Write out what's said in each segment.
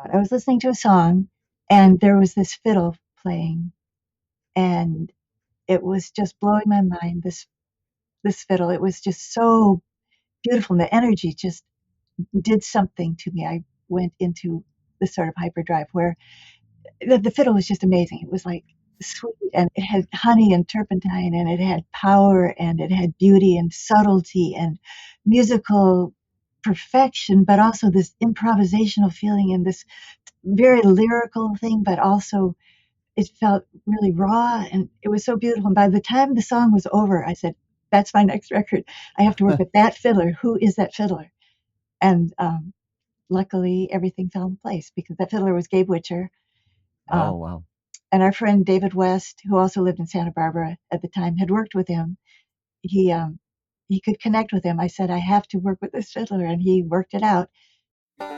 I was listening to a song, and there was this fiddle playing, and it was just blowing my mind. This fiddle, it was just so beautiful, and the energy just did something to me. I went into this sort of hyperdrive where the fiddle was just amazing. It was like sweet, and it had honey and turpentine, and it had power, and it had beauty and subtlety and musical perfection, but also this improvisational feeling and this very lyrical thing, but also it felt really raw, and it was so beautiful. And by the time the song was over, I said, that's my next record. I have to work with that fiddler. Who is that fiddler? And luckily, everything fell in place because that fiddler was Gabe Witcher. Oh, wow. And our friend David West, who also lived in Santa Barbara at the time, had worked with him. He could connect with him. I said, I have to work with this fiddler, and he worked it out.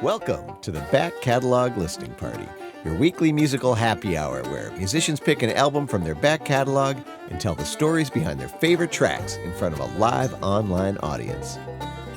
Welcome to the Back Catalog Listening Party, your weekly musical happy hour where musicians pick an album from their back catalog and tell the stories behind their favorite tracks in front of a live online audience.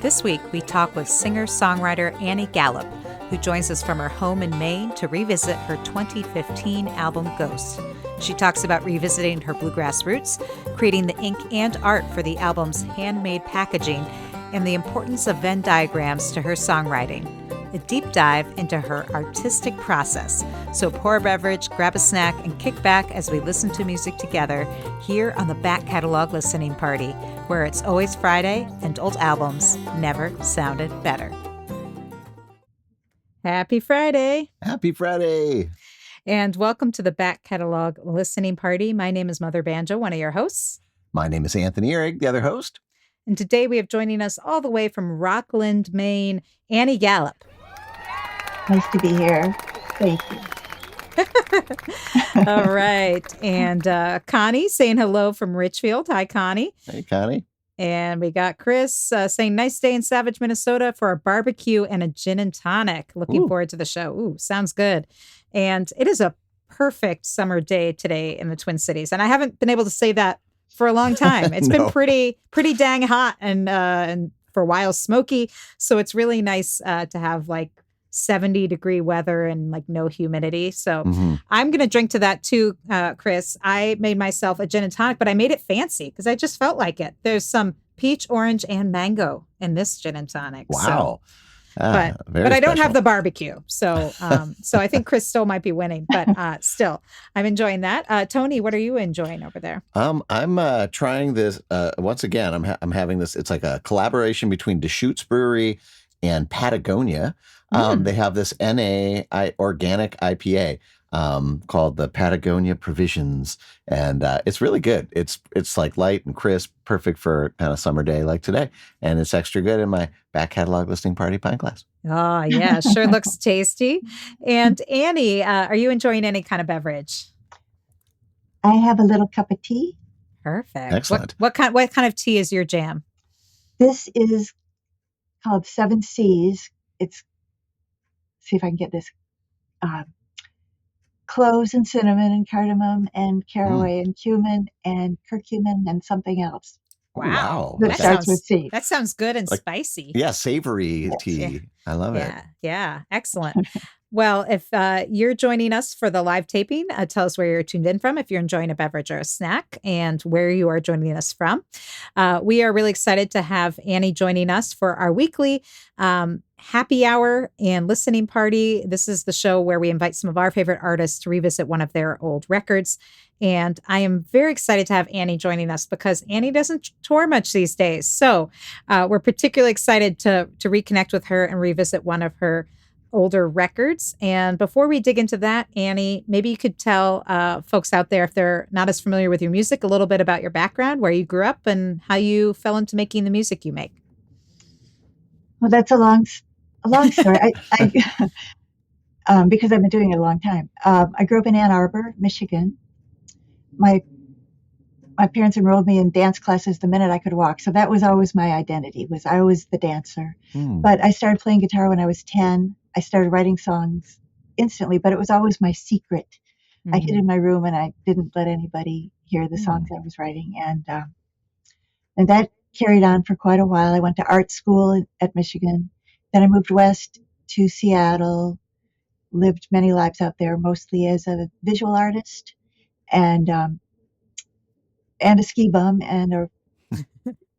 This week, we talk with singer-songwriter Annie Gallup, who joins us from her home in Maine to revisit her 2015 album, Ghost. She talks about revisiting her bluegrass roots, creating the ink and art for the album's handmade packaging, and the importance of Venn diagrams to her songwriting. A deep dive into her artistic process. So pour a beverage, grab a snack, and kick back as we listen to music together here on the Back Catalog Listening Party, where it's always Friday and old albums never sounded better. Happy Friday. Happy Friday. And welcome to the Back Catalog Listening Party. My name is Mother Banjo, one of your hosts. My name is Anthony Ihrig, the other host. And today we have joining us all the way from Rockland, Maine, Annie Gallup. Nice to be here. Thank you. All right. And Connie saying hello from Richfield. Hi, Connie. Hey, Connie. And we got Chris saying, nice day in Savage, Minnesota for a barbecue and a gin and tonic. Looking forward to the show. Ooh, sounds good. And it is a perfect summer day today in the Twin Cities. And I haven't been able to say that for a long time. It's been pretty dang hot and for a while smoky. So it's really nice to have like 70-degree weather and like no humidity. So I'm going to drink to that too, Chris. I made myself a gin and tonic, but I made it fancy because I just felt like it. There's some peach, orange, and mango in this gin and tonic. Wow. So, but I don't have the barbecue. So so I think Chris still might be winning, but still, I'm enjoying that. Tony, what are you enjoying over there? I'm trying this once again. I'm having this. It's like a collaboration between Deschutes Brewery and Patagonia. They have this organic IPA called the Patagonia Provisions, and it's really good. It's like light and crisp, perfect for kind of summer day like today, and it's extra good in my back catalog listening party pint glass. Oh yeah, sure looks tasty. And Annie, are you enjoying any kind of beverage? I have a little cup of tea. Perfect. Excellent. What kind of tea is your jam? This is called 7 C's. See if I can get this. Cloves and cinnamon and cardamom and caraway and cumin and curcumin and something else. Wow. That starts with C. That sounds good and spicy. Yeah, savory tea. Yeah. I love it. Yeah, excellent. Well, if you're joining us for the live taping, tell us where you're tuned in from, if you're enjoying a beverage or a snack, and where you are joining us from. We are really excited to have Annie joining us for our weekly happy hour and listening party. This is the show where we invite some of our favorite artists to revisit one of their old records. And I am very excited to have Annie joining us because Annie doesn't tour much these days. So we're particularly excited to reconnect with her and revisit one of her older records. And before we dig into that, Annie, maybe you could tell folks out there, if they're not as familiar with your music, a little bit about your background, where you grew up, and how you fell into making the music you make. Well, that's a long story. Because I've been doing it a long time. I grew up in Ann Arbor, Michigan. My parents enrolled me in dance classes the minute I could walk. So that was always my identity, was I was the dancer. But I started playing guitar when I was 10. I started writing songs instantly, but it was always my secret. I hid in my room and I didn't let anybody hear the songs I was writing. And that carried on for quite a while. I went to art school at Michigan. Then I moved west to Seattle, lived many lives out there, mostly as a visual artist and a ski bum and a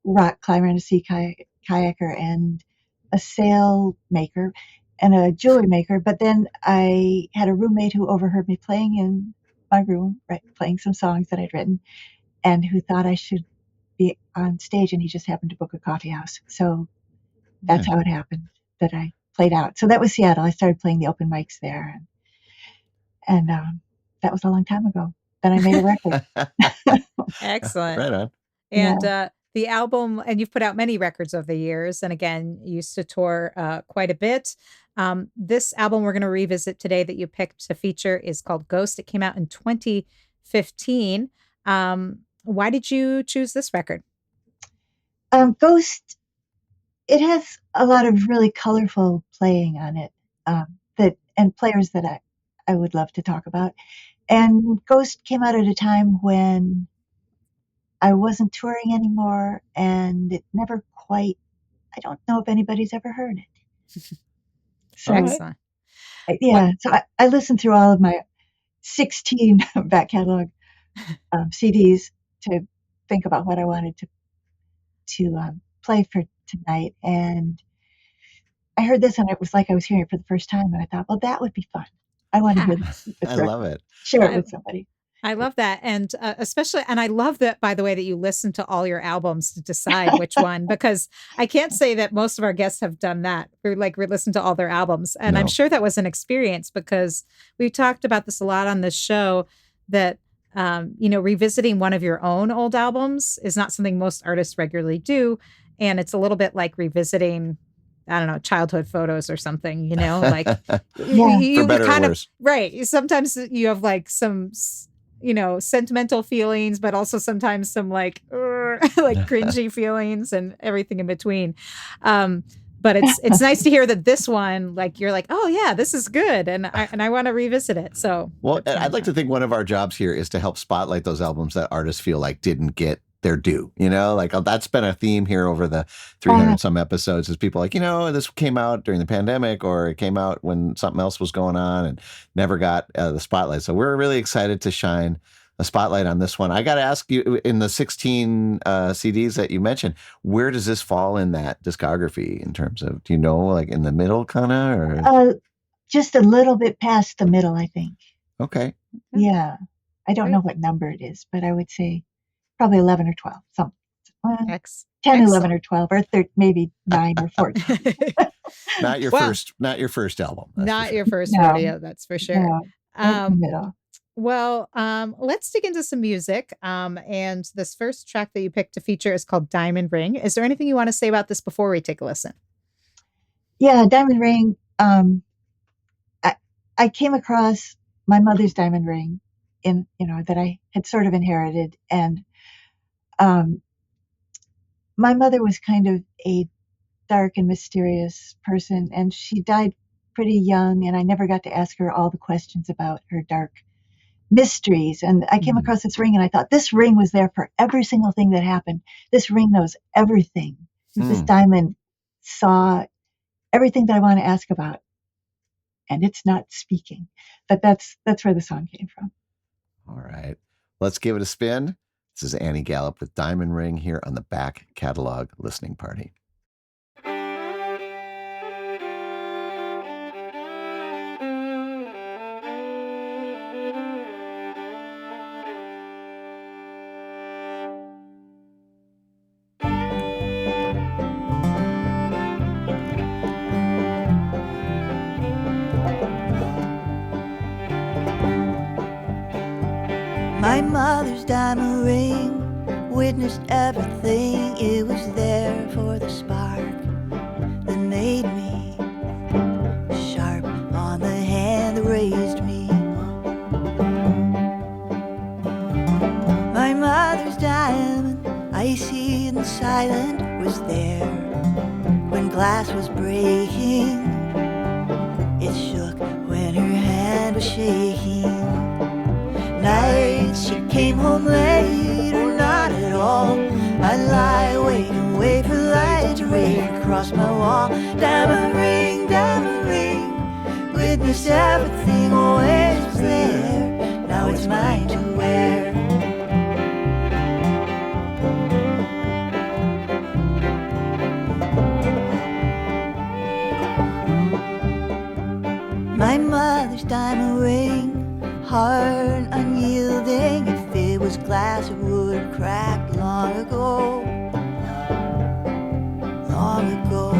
rock climber and a sea kayaker and a sail maker and a jewelry maker. But then I had a roommate who overheard me playing in my room, right, playing some songs that I'd written, and who thought I should be on stage, and he just happened to book a coffee house. So that's how it happened that I played out. So that was Seattle. I started playing the open mics there, and that was a long time ago. Then I made a record. Excellent. Right on. And the album, and you've put out many records over the years, and again, you used to tour quite a bit. This album we're going to revisit today that you picked to feature is called Ghost. It came out in 2015. Why did you choose this record? Ghost, it has a lot of really colorful playing on it, and players that I would love to talk about. And Ghost came out at a time when I wasn't touring anymore, and it never quite, I don't know if anybody's ever heard it. So, Excellent. So I listened through all of my 16 back catalog CDs to think about what I wanted to play for tonight. And I heard this, and it was like I was hearing it for the first time. And I thought, well, that would be fun. I want to hear this. I love it. Share it with somebody. I love that. And especially, and I love that, by the way, that you listen to all your albums to decide which one, because I can't say that most of our guests have done that. We listen to all their albums. And I'm sure that was an experience, because we've talked about this a lot on this show, that, revisiting one of your own old albums is not something most artists regularly do. And it's a little bit like revisiting, I don't know, childhood photos or something, like you for better kind or of, worse. right. Sometimes you have like some, sentimental feelings, but also sometimes some like cringy feelings and everything in between. But it's nice to hear that this one, like, you're like, oh yeah, this is good. And I want to revisit it. So, well, I'd like to think one of our jobs here is to help spotlight those albums that artists feel like didn't get their due, that's been a theme here over the 300 some episodes, is people like, this came out during the pandemic, or it came out when something else was going on and never got the spotlight. So we're really excited to shine a spotlight on this one. I got to ask you, in the 16 CDs that you mentioned, where does this fall in that discography in terms of, do you know, like in the middle kind of, or? Just a little bit past the middle, I think. Okay. Yeah. I don't know what number it is, but I would say probably 11 or 12, something. 10, Excellent. 11 or 12, or maybe 9 or 14. Not your first album. Not your first rodeo, that's for sure. No, right in the middle. Well, let's dig into some music. And this first track that you picked to feature is called Diamond Ring. Is there anything you want to say about this before we take a listen? Yeah, Diamond Ring. I came across my mother's diamond ring that I had sort of inherited. And my mother was kind of a dark and mysterious person, and she died pretty young, and I never got to ask her all the questions about her dark mysteries. And I came across this ring, and I thought, this ring was there for every single thing that happened. This ring knows everything. This diamond saw everything that I want to ask about, and it's not speaking. But that's where the song came from. All right. Let's give it a spin. This is Annie Gallup with Diamond Ring here on the Back Catalog Listening Party. My mother's diamond ring witnessed everything. It was there for the spark that made me sharp on the hand that raised me. My mother's diamond, icy and silent, was there when glass was breaking. It shook when her hand was shaking. Nights she came home late or not at all, I'd lie awake and wait for light to rain across my wall. Diamond ring with Witness everything always was there. Now it's mine to wear. My mother's diamond ring, hard, unyielding. If it was glass, it would have cracked long ago. Long ago.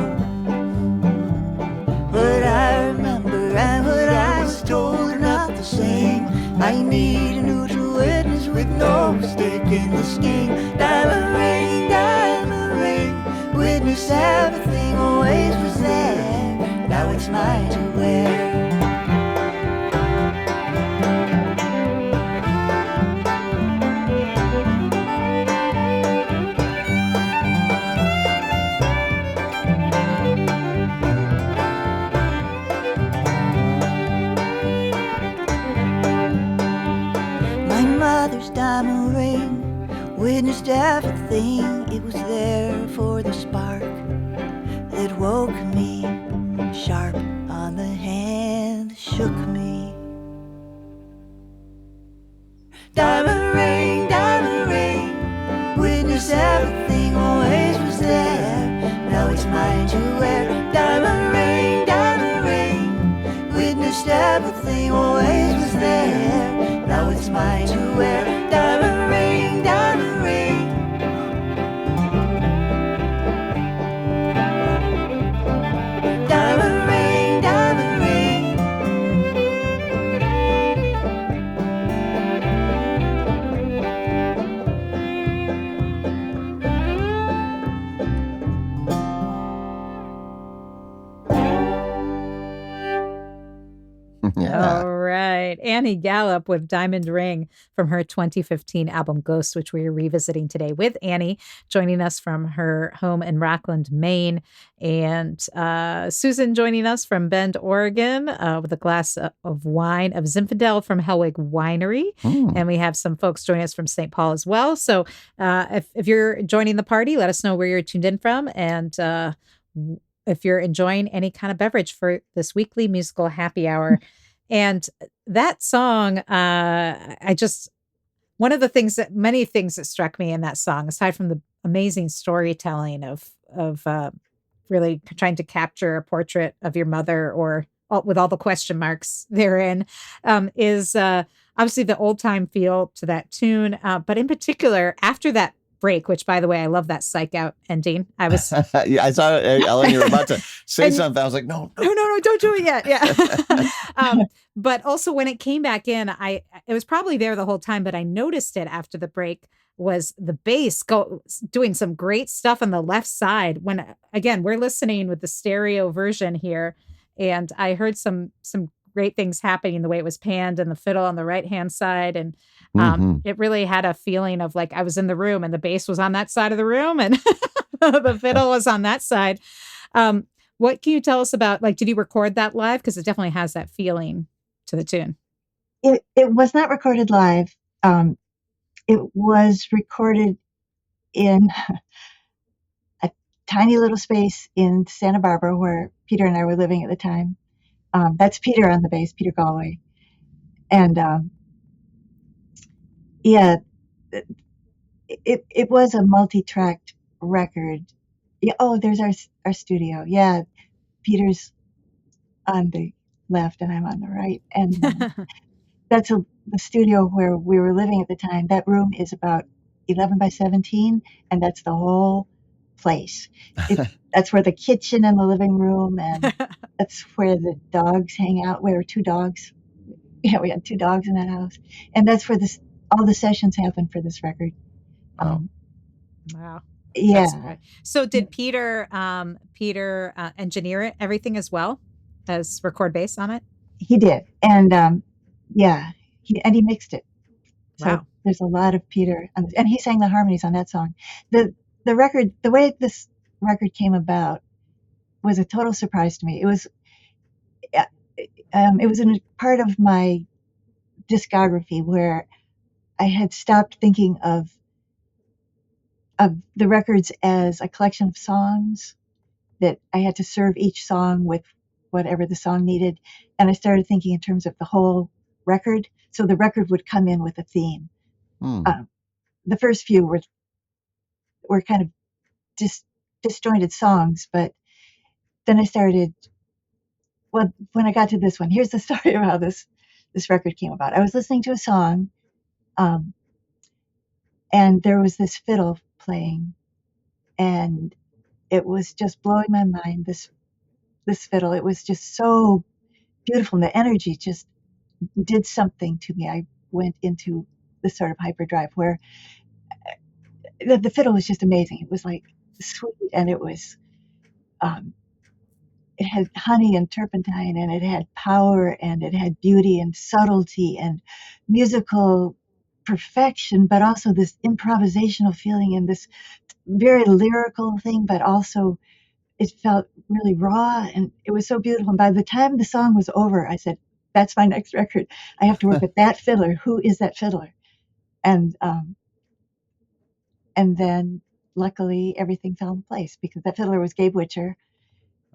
What I remember and what I was told are not the same. I need a neutral witness with no stake in this game. Diamond ring, witness everything always was there. Now it's mine to wear. Mother's diamond ring witnessed everything. It was there for the spark that woke me. Sharp on the hand, shook me. Diamond ring, witness everything always was there. Now it's mine to wear. Diamond ring, witnessed everything always was there. Now it's mine to wear. Diamond ring, diamond ring. Diamond ring, diamond ring. Yeah. All right. Annie Gallup with Diamond Ring from her 2015 album Ghost, which we are revisiting today with Annie, joining us from her home in Rockland, Maine. And Susan joining us from Bend, Oregon, with a glass of wine of Zinfandel from Hellwig Winery. And we have some folks joining us from St. Paul as well. So if you're joining the party, let us know where you're tuned in from. And if you're enjoying any kind of beverage for this weekly musical happy hour. And that song, one of the things many things that struck me in that song, aside from the amazing storytelling of really trying to capture a portrait of your mother, or with all the question marks therein, is obviously the old time feel to that tune. But in particular, after that break, which, by the way, I love that psych out ending. I was Yeah, I saw Ellen, you were about to say something. I was like, no, don't do it yet. Yeah. But also when it came back in, it was probably there the whole time, but I noticed it after the break, was the bass doing some great stuff on the left side. When, again, we're listening with the stereo version here, and I heard some great things happening, the way it was panned, and the fiddle on the right hand side. And it really had a feeling of like I was in the room and the bass was on that side of the room and the fiddle was on that side. What can you tell us about, like, did you record that live? Because it definitely has that feeling to the tune. It was not recorded live. It was recorded in a tiny little space in Santa Barbara where Peter and I were living at the time. That's Peter on the bass, Peter Galway. And yeah, it was a multi-tracked record. Yeah, oh, there's our studio. Yeah, Peter's on the left and I'm on the right. And that's the studio where we were living at the time. That room is about 11 by 17, and that's the whole place. That's where the kitchen and the living room, and that's where the dogs hang out. We were 2 dogs. Yeah, we had 2 dogs in that house. And that's where all the sessions happened for this record. Wow. Yeah. So did Peter engineer everything as well as record bass on it? He did. And yeah, he mixed it. So wow. There's a lot of Peter, and he sang the harmonies on that song. The record, the way this record came about was a total surprise to me. It was in a part of my discography where I had stopped thinking of the records as a collection of songs that I had to serve each song with whatever the song needed. And I started thinking in terms of the whole record. So the record would come in with a theme. Hmm. The first few were kind of disjointed songs, but then I started. Well, when I got to this one, here's the story of how this record came about. I was listening to a song, um, and there was this fiddle playing, and it was just blowing my mind. This fiddle, it was just so beautiful, and the energy just did something to me. I went into this sort of hyperdrive where the fiddle was just amazing. It was like sweet, and um, it had honey and turpentine, and it had power, and it had beauty and subtlety and musical perfection, but also this improvisational feeling and this very lyrical thing, but also it felt really raw, and it was so beautiful. And by the time the song was over, I said, "That's my next record. I have to work with that fiddler. Who is that fiddler?" And and then luckily everything fell in place because that fiddler was Gabe Witcher.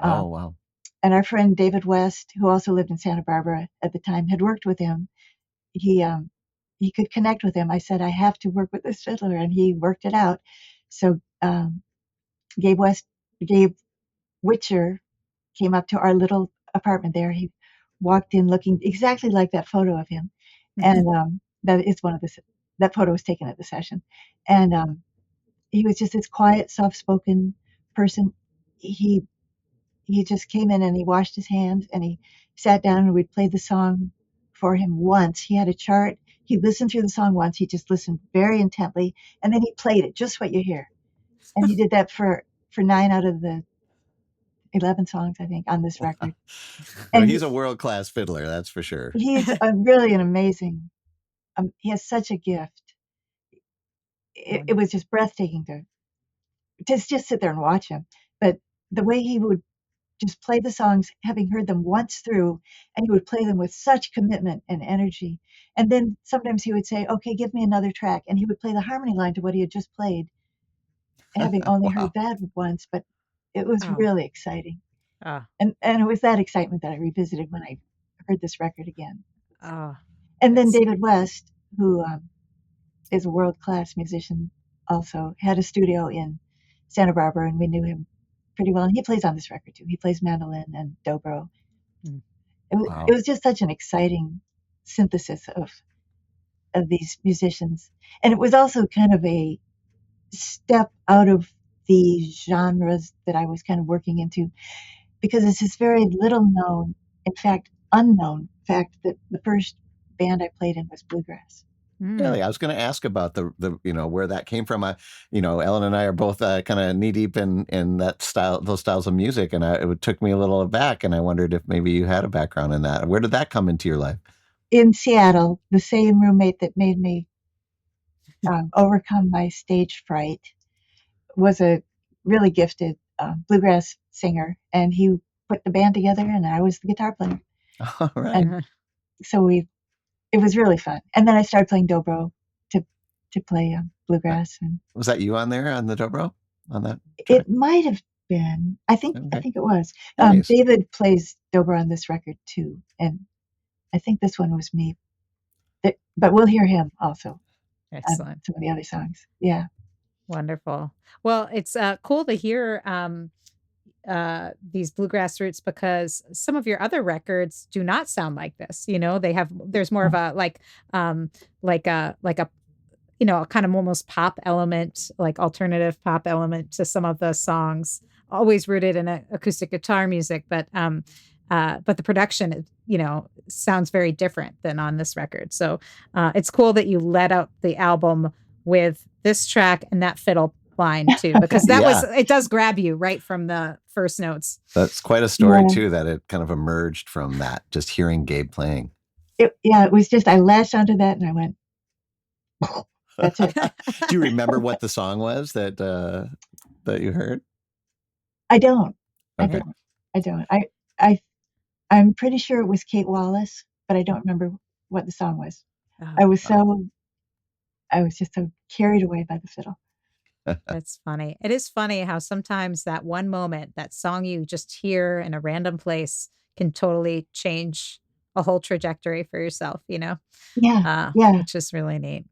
Oh, Um, wow. and our friend David West, who also lived in Santa Barbara at the time, had worked with him. He could connect with him. I said, "I have to work with this fiddler," and he worked it out. So Gabe West, Gabe Witcher came up to our little apartment there. He walked in looking exactly like that photo of him, and that is one of the that photo was taken at the session, and he was just this quiet, soft-spoken person. He he just came in and he washed his hands and he sat down and we'd play the song for him once. He had a chart. He listened through the song once. He just listened very intently, and then he played it, just what you hear. And he did that for 9 out of the 11 songs, I think, on this record. Well, And he's a world-class fiddler, that's for sure. he's really an amazing. He has such a gift. It was just breathtaking to just sit there and watch him. But the way he would just play the songs, having heard them once through, and he would play them with such commitment and energy. And then sometimes he would say, "Okay, give me another track," and he would play the harmony line to what he had just played, having only heard Wow. that once. But it was Oh. really exciting, Oh, and it was that excitement that I revisited when I heard this record again. oh, And then it's David West, who is a world-class musician, also had a studio in Santa Barbara, and we knew him pretty well. And he plays on this record too. He plays mandolin and dobro. Mm. Wow. It was just such an exciting synthesis of these musicians, and it was also kind of a step out of the genres that I was kind of working into because it's this very little known, in fact, unknown fact that the first band I played in was bluegrass. Really, I was going to ask about the where that came from. Ellen and I are both kind of knee deep in that style, those styles of music, and it took me a little aback, and I wondered if maybe you had a background in that. Where did that come into your life? In Seattle, the same roommate that made me overcome my stage fright was a really gifted bluegrass singer, and he put the band together, and I was the guitar player. All right. And so it was really fun. And then I started playing dobro to play bluegrass, and Was that you on there on the dobro on that track? it might have been. I think Okay. it was. Nice. David plays dobro on this record too, and I think this one was me. But we'll hear him also on excellent. some of the other songs. Yeah. Wonderful. Well, it's cool to hear these bluegrass roots because some of your other records do not sound like this. There's more of a like a a kind of almost pop element, like alternative pop element to some of the songs, always rooted in acoustic guitar music, but the production, sounds very different than on this record. So it's cool that you let out the album with this track and that fiddle line too, because it does grab you right from the first notes. That's quite a story too, that it kind of emerged from that, just hearing Gabe playing. It was just, I latched onto that and I went, that's it. Do you remember what the song was that you heard? I don't. Okay. I don't. I'm pretty sure it was Kate Wallace, but I don't remember what the song was. I was just so carried away by the fiddle. That's funny. It is funny how sometimes that one moment, that song you just hear in a random place can totally change a whole trajectory for yourself, Yeah, yeah. which is really neat.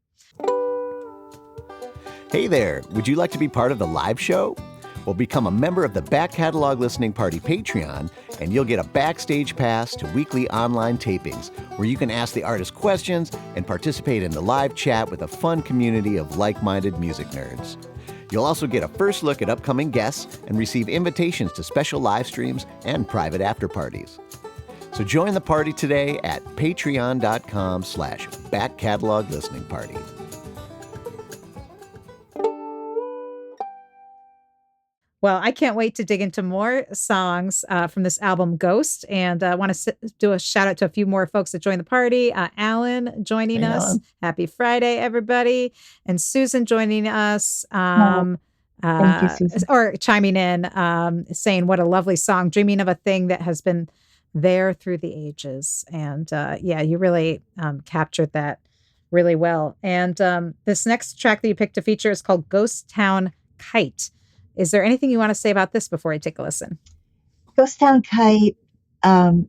Hey there, would you like to be part of the live show? Well, become a member of the Back Catalog Listening Party Patreon, and you'll get a backstage pass to weekly online tapings where you can ask the artist questions and participate in the live chat with a fun community of like-minded music nerds. You'll also get a first look at upcoming guests and receive invitations to special live streams and private after parties. So join the party today at patreon.com/backcataloglisteningparty. Well, I can't wait to dig into more songs from this album, Ghost. And I want to do a shout out to a few more folks that joined the party. Alan joining Hey, us. Alan. Happy Friday, everybody. And Susan joining us. Thank you, Susan. Or chiming in, saying what a lovely song, dreaming of a thing that has been there through the ages. And yeah, you really captured that really well. And this next track that you picked to feature is called Ghost Town Kite. Is there anything you want to say about this before I take a listen? Ghost Town Kite. I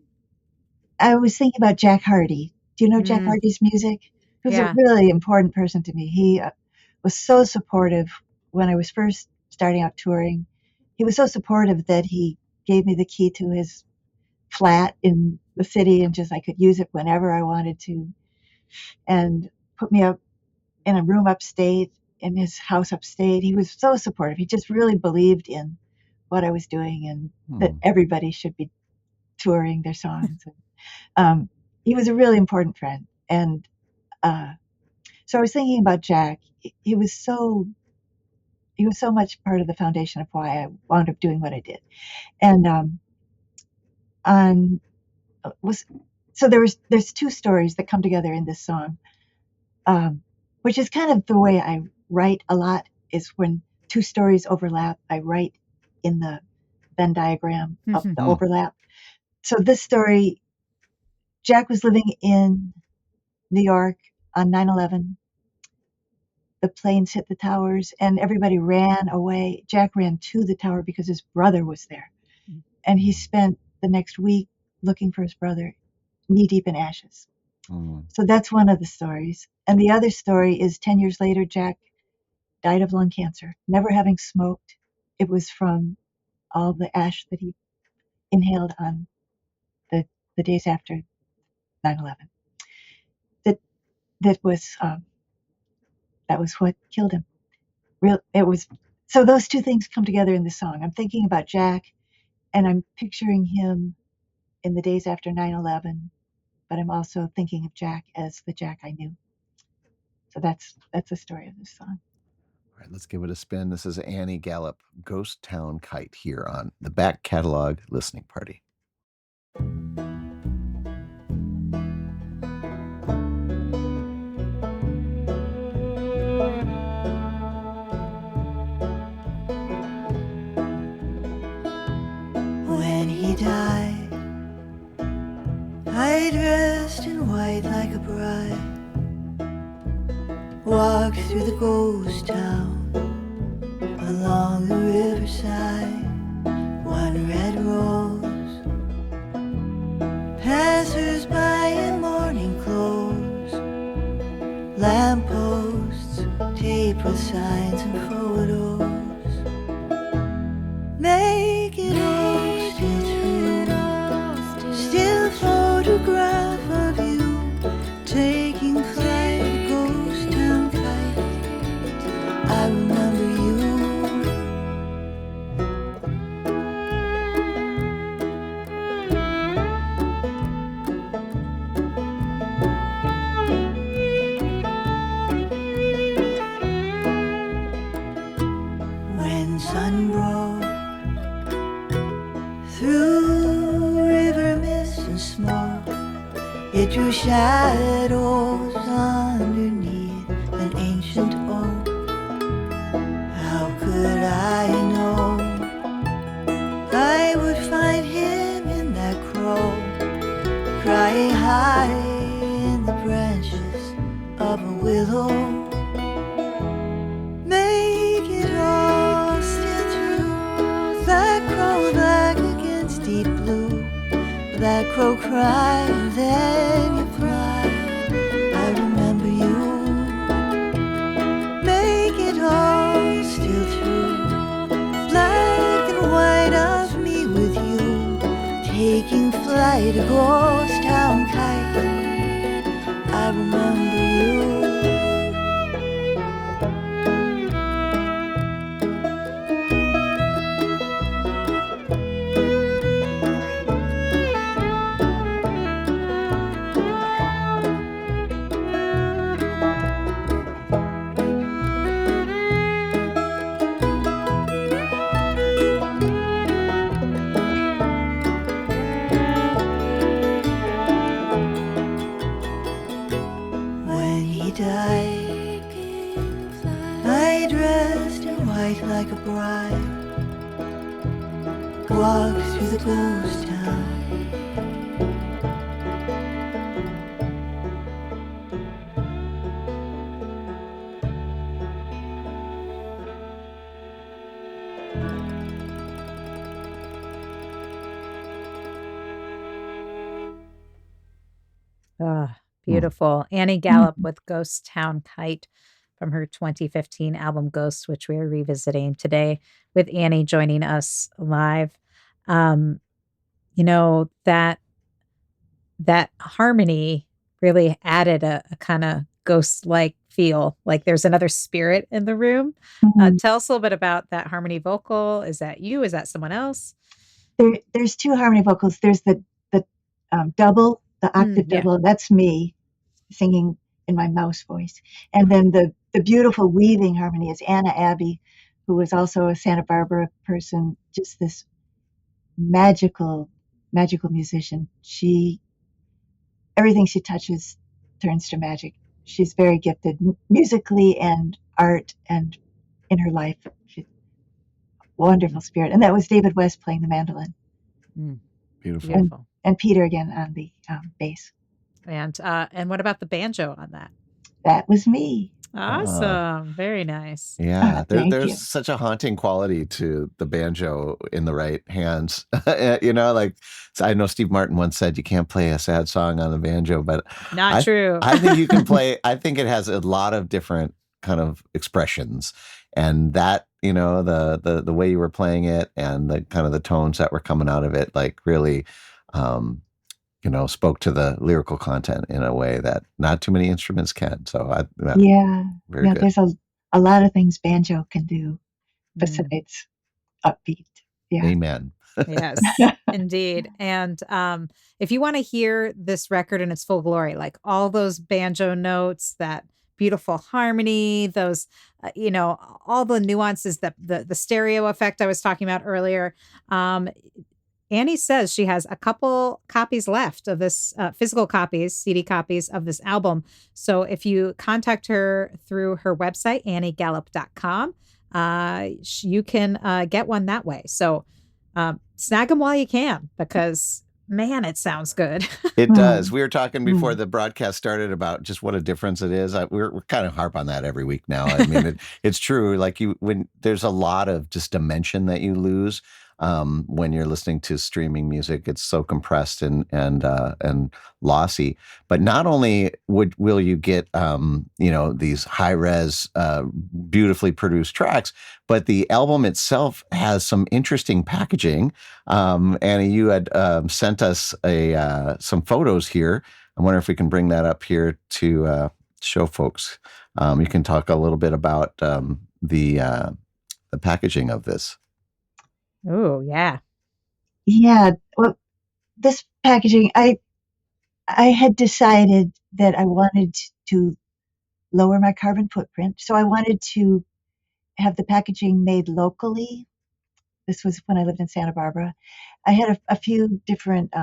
was thinking about Jack Hardy. Do you know Jack Hardy's music? He was a really important person to me. He was so supportive when I was first starting out touring. He was so supportive that he gave me the key to his flat in the city, and just I could use it whenever I wanted to, and put me up in a room upstate in his house upstate. He was so supportive. He just really believed in what I was doing and that everybody should be touring their songs. He was a really important friend. And so I was thinking about Jack. He was so much part of the foundation of why I wound up doing what I did. And there's two stories that come together in this song, which is kind of the way I write a lot, is when two stories overlap, I write in the Venn diagram of the overlap. So this story, Jack was living in New York on 9/11. The planes hit the towers and everybody ran away. Jack ran to the tower because his brother was there. And he spent the next week looking for his brother, knee deep in ashes. So that's one of the stories. And the other story is 10 years later, Jack died of lung cancer, never having smoked. It was from all the ash that he inhaled on the days after 9/11. That was what killed him. So those two things come together in the song. I'm thinking about Jack, and I'm picturing him in the days after 9/11, but I'm also thinking of Jack as the Jack I knew. So that's the story of this song. All right, let's give it a spin. This is Annie Gallup, Ghost Town Kite, here on the Back Catalog Listening Party. When he died, I dressed in white like a bride, walked through the ghost town, along the riverside, one red rose. Passers-by in morning clothes, lampposts taped with signs and photos. Make it all still true, still photograph of you, taking flight, ghost town kite. I remember you. When sun broke through river mist and smoke, it drew shadows underneath an ancient oak. How could I know I would find him in that crow, crying high in the branches of a willow? Make it crow cry, then you fly. I remember you. Make it all still true. Black and white of me with you, taking flight, a ghost town kite. I remember you. When he died, I dressed in white like a bride, walked through the ghost town. Ah, beautiful. Annie Gallup with Ghost Town Kite from her 2015 album Ghost, which we are revisiting today with Annie joining us live. You know, that harmony really added a kind of ghost-like feel, like there's another spirit in the room. Tell us a little bit about that harmony vocal. Is that you? Is that someone else? There's two harmony vocals. There's the double, the octave yeah. double. That's me singing in my mouse voice. And then the beautiful weaving harmony is Anna Abbey, who was also a Santa Barbara person, just this magical musician. Everything she touches turns to magic. She's very gifted musically and art and in her life. She's a wonderful spirit. And that was David West playing the mandolin. Beautiful. And Peter again on the bass. And what about the banjo on that? That was me. Awesome. Very nice. Yeah, Thank there's you. such a haunting quality to the banjo in the right hands. You know, like I know Steve Martin once said you can't play a sad song on the banjo, but Not true. I think you can play. I think it has a lot of different kind of expressions, and that, you know, the way you were playing it and the kind of the tones that were coming out of it, like really, you know, spoke to the lyrical content in a way that not too many instruments can. So very good. There's a lot of things banjo can do besides upbeat. Yeah. Amen. Yes, indeed. And if you want to hear this record in its full glory, like all those banjo notes, that beautiful harmony, those, you know, all the nuances, that the stereo effect I was talking about earlier. Annie says she has a couple copies left of this, physical copies, CD copies of this album. So if you contact her through her website, anniegallup.com, you can get one that way. So snag them while you can, because man, it sounds good. It does. We were talking before the broadcast started about just what a difference it is. We're kind of harp on that every week now. I mean, it's true. Like when there's a lot of just dimension that you lose when you're listening to streaming music. It's so compressed and lossy. But not only will you get you know, these high res, beautifully produced tracks, but the album itself has some interesting packaging. Annie, you had sent us some photos here. I wonder if we can bring that up here to show folks. You can talk a little bit about the packaging of this. Oh, yeah. Yeah. Well, this packaging, I had decided that I wanted to lower my carbon footprint. So I wanted to have the packaging made locally. This was when I lived in Santa Barbara. I had a few different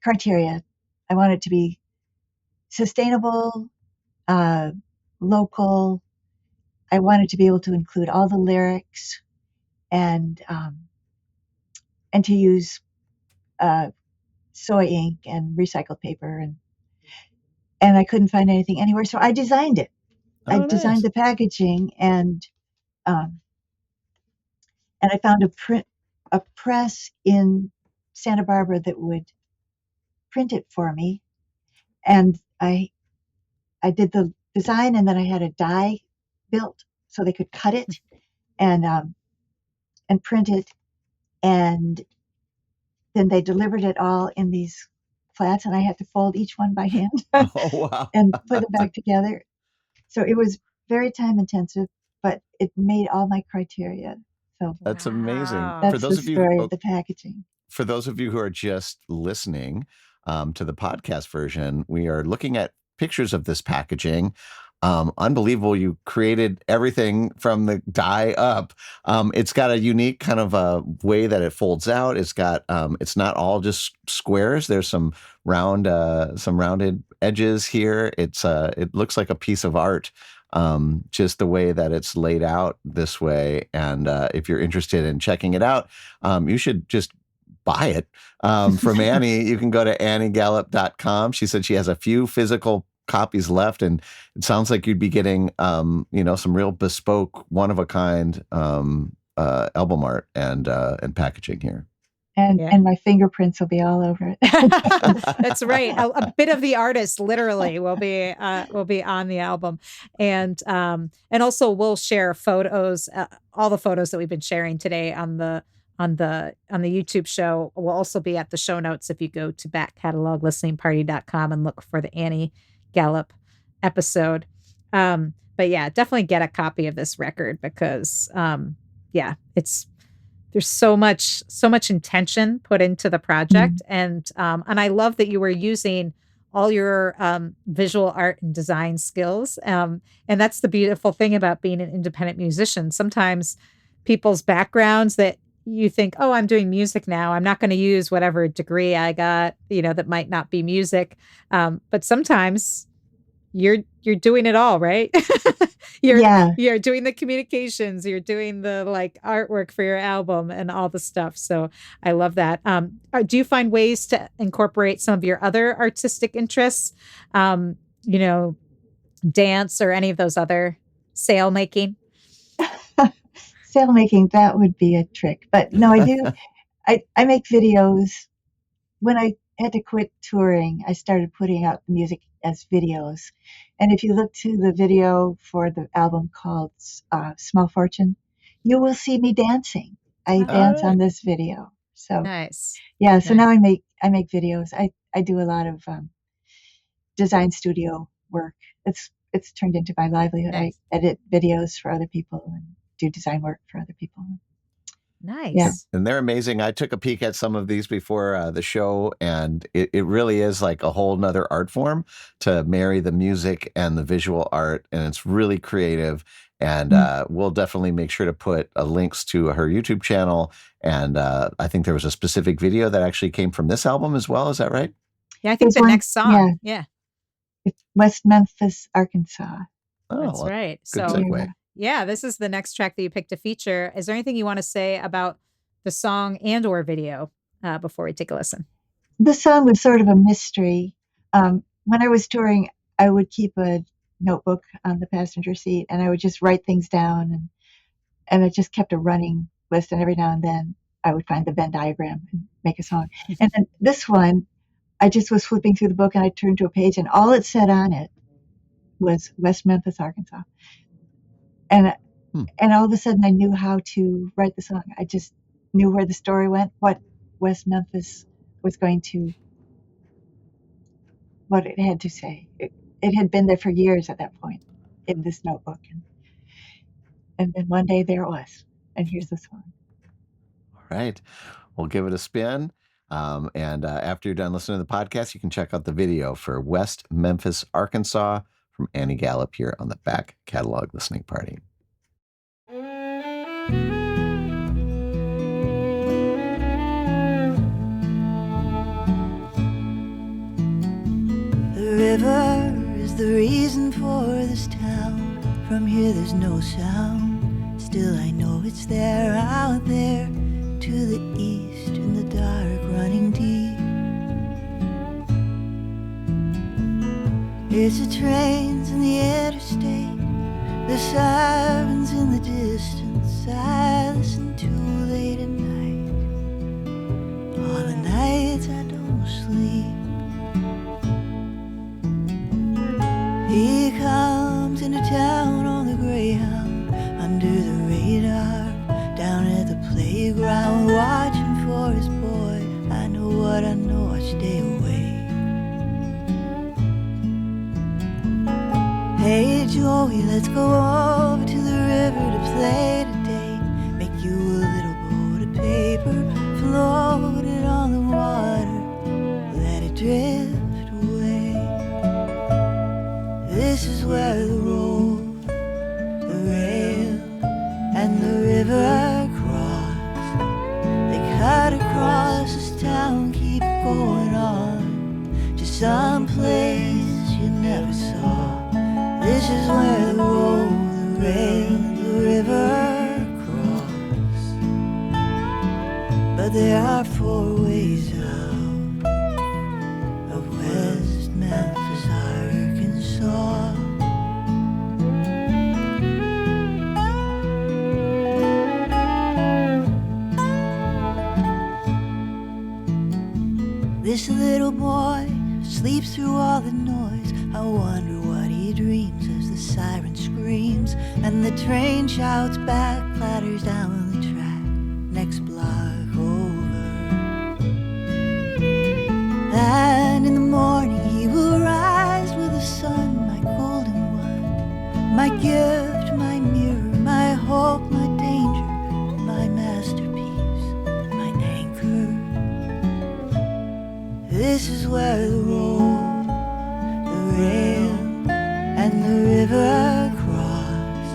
criteria. I wanted it to be sustainable, local. I wanted to be able to include all the lyrics and to use soy ink and recycled paper, and I couldn't find anything anywhere, so I designed it. I designed the packaging, and I found a press in Santa Barbara that would print it for me, and I did the design, and then I had a die built so they could cut it and print it, and then they delivered it all in these flats, and I had to fold each one by hand Oh, wow. and put them back together. So it was very time intensive, but it made all my criteria. So That's amazing. Wow. that's the story of the packaging. For those of you who are just listening to the podcast version, we are looking at pictures of this packaging. Unbelievable. You created everything from the die up. It's got a unique kind of a way that it folds out. It's got, it's not all just squares. There's some rounded edges here. It looks like a piece of art. Just the way that it's laid out this way. And if you're interested in checking it out, you should just buy it from Annie. You can go to anniegallup.com. She said she has a few physical copies left, and it sounds like you'd be getting some real bespoke, one of a kind album art and packaging here. And my fingerprints will be all over it. That's right. A bit of the artist literally will be on the album, and also we'll share photos, all the photos that we've been sharing today on the YouTube show will also be at the show notes if you go to backcataloglisteningparty.com and look for the Annie Gallup episode. But yeah, definitely get a copy of this record because there's so much intention put into the project. And I love that you were using all your visual art and design skills. And that's the beautiful thing about being an independent musician. Sometimes people's backgrounds that you think, oh, I'm doing music now, I'm not going to use whatever degree I got, that might not be music. But sometimes you're doing it all, right? You're doing the communications, you're doing the artwork for your album and all the stuff. So I love that. Do you find ways to incorporate some of your other artistic interests? Dance or any of those other sail making? Sail making, that would be a trick. But no, I do. I make videos. When I had to quit touring, I started putting out the music as videos. And if you look to the video for the album called Small Fortune, you will see me dancing. I dance on this video. So nice. Yeah. So now I make videos. I do a lot of design studio work. It's turned into my livelihood. Nice. I edit videos for other people and do design work for other people. Nice. Yeah. And they're amazing. I took a peek at some of these before the show, and it really is like a whole nother art form to marry the music and the visual art. And it's really creative. And we'll definitely make sure to put links to her YouTube channel. And I think there was a specific video that actually came from this album as well. Is that right? Yeah, I think the next song. Yeah. It's West Memphis, Arkansas. Oh, that's right. Good segue. Yeah, this is the next track that you picked to feature. Is there anything you want to say about the song and or video before we take a listen? The song was sort of a mystery. When I was touring, I would keep a notebook on the passenger seat, and I would just write things down, and I just kept a running list, and every now and then I would find the Venn diagram and make a song. And then this one, I just was flipping through the book, and I turned to a page, and all it said on it was West Memphis, Arkansas. And all of a sudden, I knew how to write the song. I just knew where the story went, what West Memphis was what it had to say. It had been there for years at that point in this notebook. And then one day there it was. And here's the song. All right. We'll give it a spin. And after you're done listening to the podcast, you can check out the video for West Memphis, Arkansas from Annie Gallup here on the Back Catalog Listening Party. The river is the reason for this town. From here there's no sound. Still I know it's there, out there, to the east in the dark, running deep. It's the trains in the interstate, the sirens in the distance I listen to late at night. On the nights I don't sleep, He comes into town on the Greyhound, under the radar, down at the playground, watching for his boy. I know what I know, I stay away. Hey Joey, let's go over to the river to play today. Make you a little boat of paper, float it on the water, let it drift away. This is where the road, the rail, and the river cross. They cut across this town, keep going on to some place you never saw. This is where the road, the rail, and the river cross. But there are 4 ways out of West Memphis, Arkansas. This little boy sleeps through all the noise. I wonder what he dreams as the siren screams and the train shouts back, clatters down the track, next block over. And in the morning he will rise with the sun, my golden one, my gift, my mirror, my hope, my danger, my masterpiece, my anchor. This is where the road, the rail, and the river cross.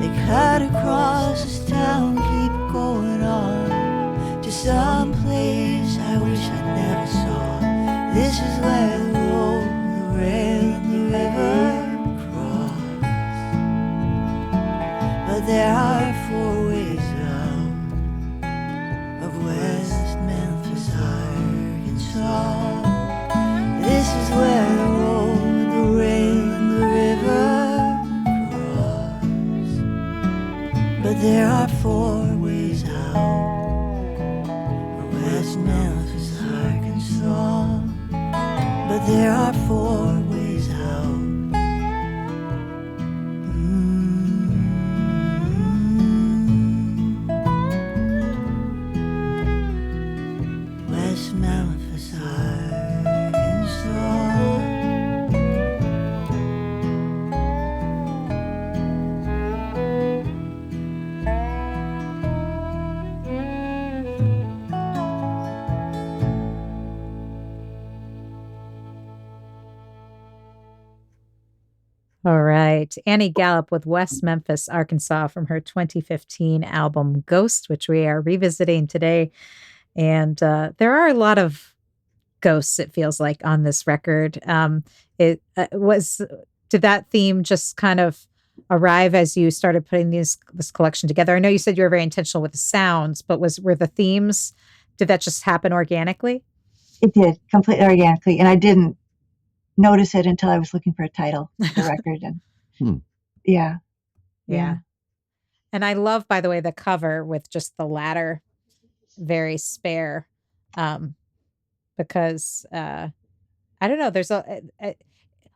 They cut across this town, keep going on to some place I wish I never saw. This is where the road, the rail, and the river cross. But there are 4 ways out of West Memphis, Arkansas. This is where the road, the rail, and the river cross. But there are 4 ways out of West Memphis, Arkansas. But there are 4 ways out. West Memphis, Arkansas. All right. Annie Gallup with West Memphis, Arkansas from her 2015 album Ghost, which we are revisiting today. And there are a lot of ghosts, it feels like, on this record. Did that theme just kind of arrive as you started putting this collection together? I know you said you were very intentional with the sounds, but were the themes, did that just happen organically? It did, completely organically. And I didn't notice it until I was looking for a title for the record. And yeah. And I love, by the way, the cover with just the ladder, very spare, because I don't know. There's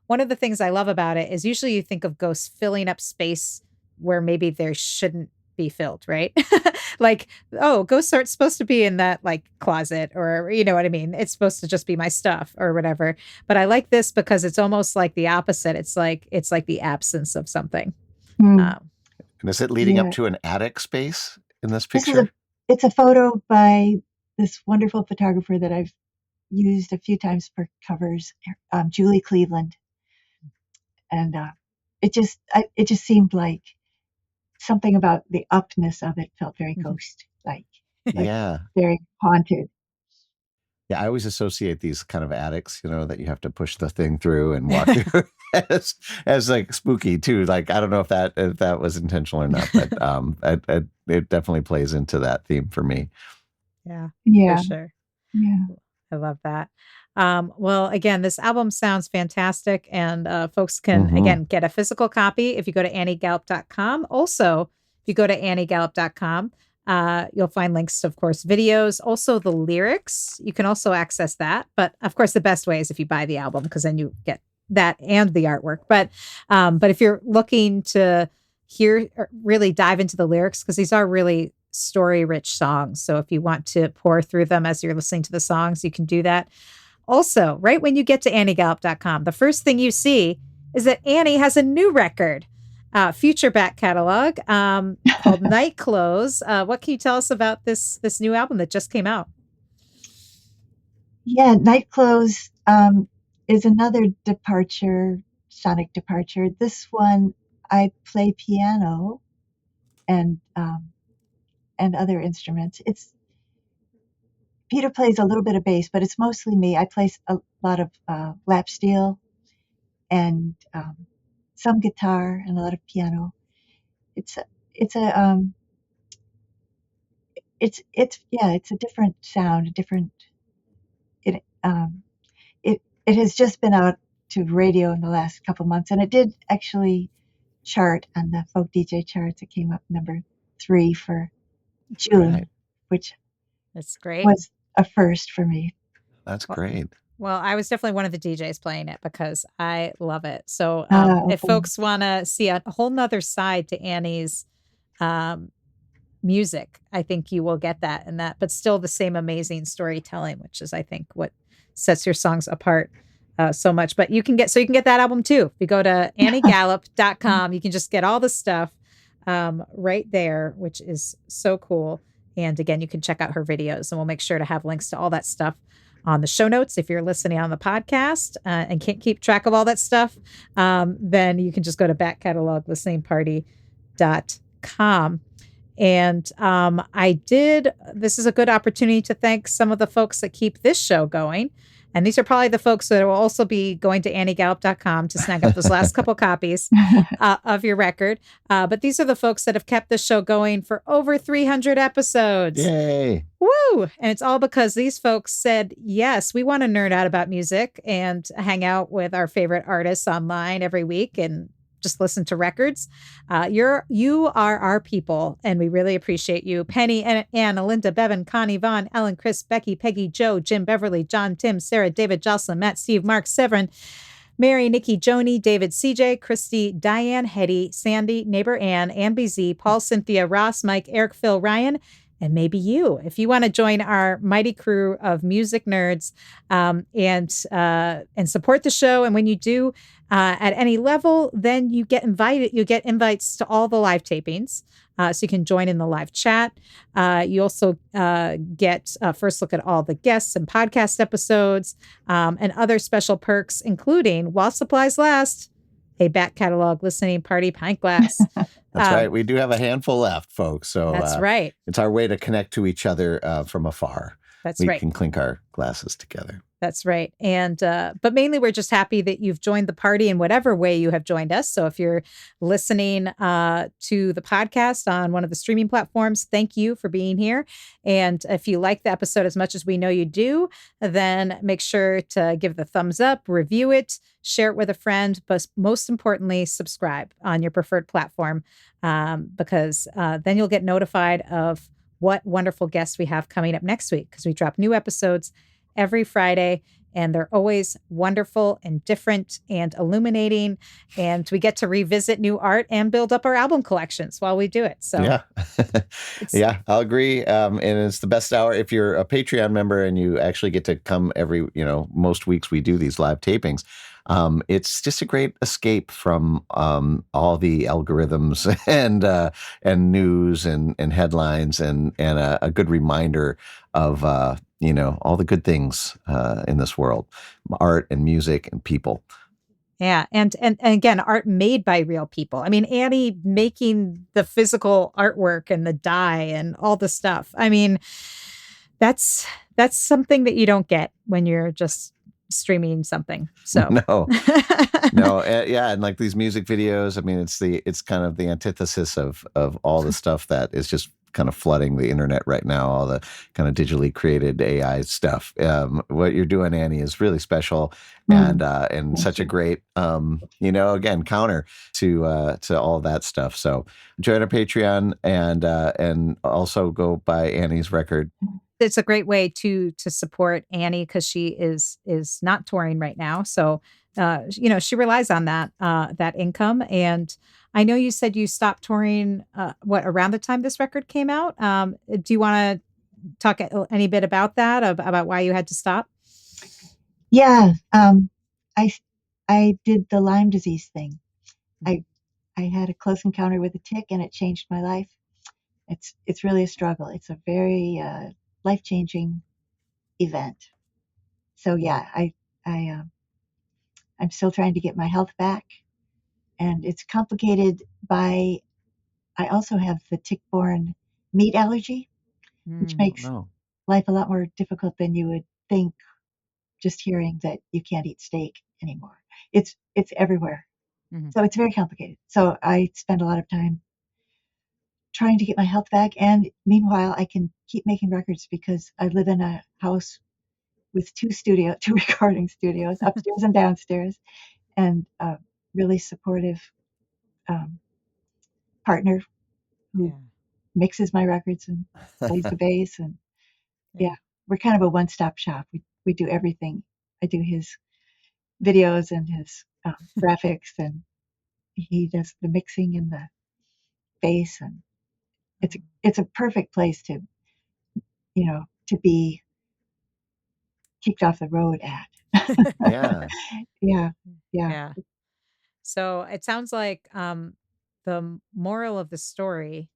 one of the things I love about it is usually you think of ghosts filling up space where maybe there shouldn't be filled, right? Like, oh, ghosts aren't supposed to be in that like closet, or you know what I mean? It's supposed to just be my stuff or whatever. But I like this because it's almost like the opposite. It's like the absence of something. And is it leading up to an attic space in this picture? It's a photo by this wonderful photographer that I've used a few times for covers, Julie Cleveland. And it just seemed like something about the upness of it felt very ghost-like. Yeah. Very haunted. Yeah, I always associate these kind of attics, that you have to push the thing through and walk through as like spooky too. Like, I don't know if that was intentional or not, but it definitely plays into that theme for me. Yeah, for sure. Yeah, I love that. Well, again, this album sounds fantastic, and folks can, again, get a physical copy if you go to anniegallup.com. Also, if you go to anniegallup.com, you'll find links to, of course, videos, also the lyrics. You can also access that. But, of course, the best way is if you buy the album, because then you get that and the artwork. But if you're looking to hear or really dive into the lyrics, because these are really story rich songs. So if you want to pour through them as you're listening to the songs, you can do that. Also, right when you get to anniegallup.com, the first thing you see is that Annie has a new record, future back catalog, called Night Clothes. What can you tell us about this new album that just came out? Yeah, Night Clothes is another sonic departure. This one, I play piano and other instruments. Peter plays a little bit of bass, but it's mostly me. I play a lot of lap steel and some guitar and a lot of piano. It's a different sound, it has just been out to radio in the last couple months, and it did actually chart on the folk DJ charts. It came up number 3 for June, Right. which That's great. was a first for me. That's great. Well, I was definitely one of the DJs playing it because I love it. So if Okay. folks want to see a whole nother side to Annie's music, I think you will get that in that, but still the same amazing storytelling, which is, I think, what sets your songs apart so much. But you can get that album too. If you go to anniegallup.com, you can just get all the stuff right there, which is so cool. And again, you can check out her videos, and we'll make sure to have links to all that stuff on the show notes. If you're listening on the podcast and can't keep track of all that stuff, then you can just go to backcataloglisteningparty.com. And this is a good opportunity to thank some of the folks that keep this show going. And these are probably the folks that will also be going to anniegallup.com to snag up those last couple copies of your record. But these are the folks that have kept this show going for over 300 episodes. Yay. Woo! And it's all because these folks said, yes, we want to nerd out about music and hang out with our favorite artists online every week and just listen to records. You are our people, and we really appreciate you. Penny, Anna, Linda, Bevan, Connie, Vaughn, Ellen, Chris, Becky, Peggy, Joe, Jim, Beverly, John, Tim, Sarah, David, Jocelyn, Matt, Steve, Mark, Severin, Mary, Nikki, Joni, David, CJ, Christy, Diane, Hetty, Sandy, Neighbor Ann, BZ, Paul, Cynthia, Ross, Mike, Eric, Phil, Ryan, and maybe you. If you want to join our mighty crew of music nerds and support the show, and when you do at any level, then you get invited. You get invites to all the live tapings, so you can join in the live chat. You also get a first look at all the guests and podcast episodes and other special perks, including, while supplies last, a back catalog listening party pint glass. That's right. We do have a handful left, folks. So that's right. It's our way to connect to each other from afar. That's right. We can clink our glasses together. That's right. And, but mainly we're just happy that you've joined the party in whatever way you have joined us. So if you're listening to the podcast on one of the streaming platforms, thank you for being here. And if you like the episode as much as we know you do, then make sure to give the thumbs up, review it, share it with a friend, but most importantly, subscribe on your preferred platform because then you'll get notified of what wonderful guests we have coming up next week, because we drop new episodes every Friday, and they're always wonderful and different and illuminating. And we get to revisit new art and build up our album collections while we do it. So yeah, yeah, I'll agree. And it's the best hour if you're a Patreon member and you actually get to come every, most weeks we do these live tapings. It's just a great escape from all the algorithms and news and headlines and a good reminder of all the good things in this world, art and music and people. Yeah. And again, art made by real people. I mean, Annie making the physical artwork and the dye and all the stuff. I mean, that's something that you don't get when you're just streaming something. So no, yeah. And like these music videos, I mean, it's kind of the antithesis of all the stuff that is just kind of flooding the internet right now, all the kind of digitally created AI stuff. What you're doing, Annie, is really special and such a great, again, counter to all that stuff. So join our Patreon and also go buy Annie's record. It's a great way to support Annie because she is not touring right now. So she relies on that income. And I know you said you stopped touring, around the time this record came out. Do you want to talk any bit about that, about why you had to stop? Yeah, I I did the Lyme disease thing. I I had a close encounter with a tick, and it changed my life. It's really a struggle. It's a very life-changing event. So yeah, I I'm still trying to get my health back, and it's complicated by I also have the tick-borne meat allergy, which Mm, makes No. life a lot more difficult than you would think just hearing that you can't eat steak anymore. It's everywhere. mhm. So it's very complicated. So I spend a lot of time trying to get my health back, and meanwhile I can keep making records because I live in a house with two recording studios, upstairs and downstairs, and a really supportive um, partner who Yeah. mixes my records and plays the bass. And Yeah. yeah, we're kind of a one-stop shop. We do everything. I do his videos and his graphics, and he does the mixing and the bass, and it's a perfect place to to be kicked off the road at. Yeah. Yeah, yeah, Yeah. So it sounds like the moral of the story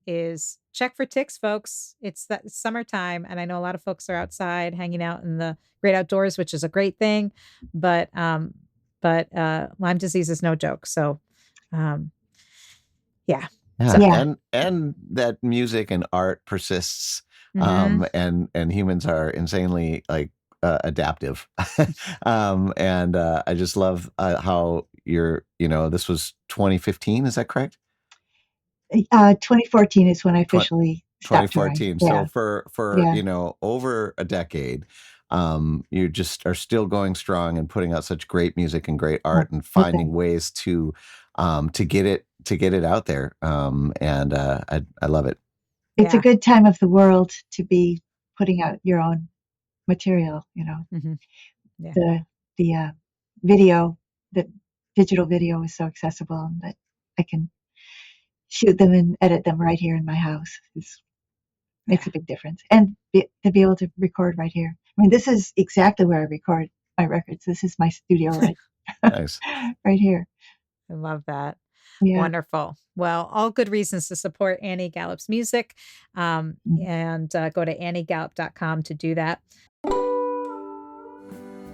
is check for ticks, folks. It's that summertime, and I know a lot of folks are outside hanging out in the great outdoors, which is a great thing. But Lyme disease is no joke. So, um, yeah. Yeah, So, yeah. and that music and art persists, mhm. and humans are insanely like adaptive, and I just love how this was 2015, is that correct? 2014 is when I Twen- officially stopped touring. 2014. So Yeah, for yeah, over a decade, you just are still going strong and putting out such great music and great oh, art and well, finding thanks. ways to get it out there. And I love it. It's a Yeah. good time of the world to be putting out your own material. Hmm. Yeah. The the video, the digital video is so accessible that I can shoot them and edit them right here in my house. It makes Yeah. a big difference, and to be able to record right here. I mean, this is exactly where I record my records. This is my studio Nice. right here. I love that. Yeah. Wonderful. Well, all good reasons to support Annie Gallup's music. Mm. And go to anniegallup.com to do that.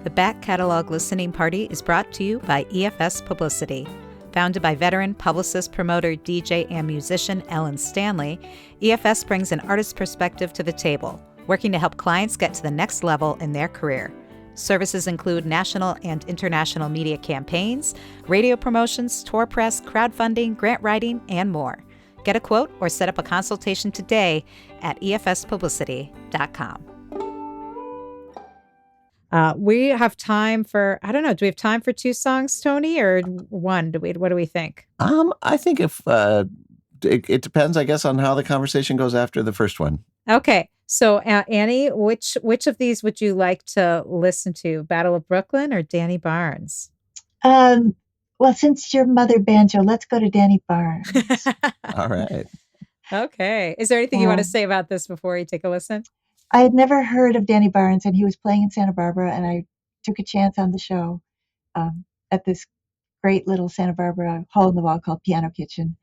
The Back Catalog Listening Party is brought to you by EFS Publicity. Founded by veteran publicist, promoter, DJ, and musician Ellen Stanley, EFS brings an artist's perspective to the table, working to help clients get to the next level in their career. Services include national and international media campaigns, radio promotions, tour press, crowdfunding, grant writing, and more. Get a quote or set up a consultation today at efspublicity.com. We have time for, I don't know, do we have time for two songs, Tony, or one? What do we think? I think if it depends, I guess, on how the conversation goes after the first one. Okay. So, Annie, which of these would you like to listen to? Battle of Brooklyn or Danny Barnes? Well, since your mother banjo, let's go to Danny Barnes. All right. Okay. Is there anything you want to say about this before you take a listen? I had never heard of Danny Barnes, and he was playing in Santa Barbara, and I took a chance on the show at this great little Santa Barbara hole in the wall called Piano Kitchen,